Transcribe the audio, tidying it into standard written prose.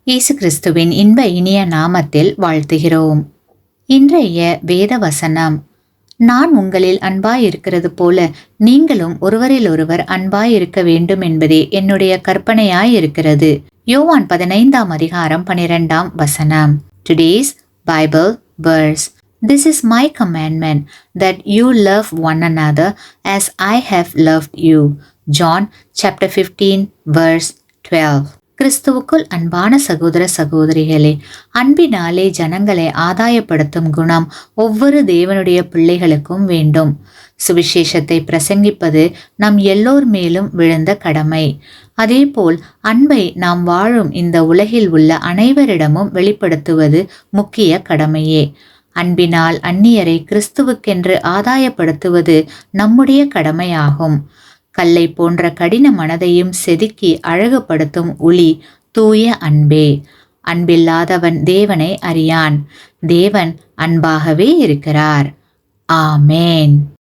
இயேசு கிறிஸ்துவின் இன்ப இனிய நாமத்தில் வாழ்த்துகிறோம். இன்றைய வேத வசனம், நான் உங்களில் அன்பாயிருக்கிறது போல நீங்களும் ஒருவரிலொருவர் அன்பாயிருக்க வேண்டும் என்பதே என்னுடைய கற்பனையாயிருக்கிறது. யோவான் 15ஆம் அதிகாரம் 12ஆம் வசனம். Today's Bible verse. This is my commandment, that you love one another as I have loved you. John chapter 15 verse 12. கிறிஸ்துவுக்குள் அன்பான சகோதர சகோதரிகளே, அன்பினாலே ஜனங்களை ஆதாயப்படுத்தும் குணம் ஒவ்வொரு தேவனுடைய பிள்ளைகளுக்கும் வேண்டும். சுவிசேஷத்தை பிரசங்கிப்பது நம் எல்லோர் மேலும் விழுந்த கடமை. அதேபோல் அன்பை நாம் வாழும் இந்த உலகில் உள்ள அனைவரிடமும் வெளிப்படுத்துவது முக்கிய கடமையே. அன்பினால் அந்நியரை கிறிஸ்துவுக்கென்று ஆதாயப்படுத்துவது நம்முடைய கடமையாகும். கல்லை போன்ற கடின மனதையும் செதுக்கி அழகுபடுத்தும் ஒளி தூய அன்பே. அன்பில்லாதவன் தேவனை அறியான். தேவன் அன்பாகவே இருக்கிறார். ஆமேன்.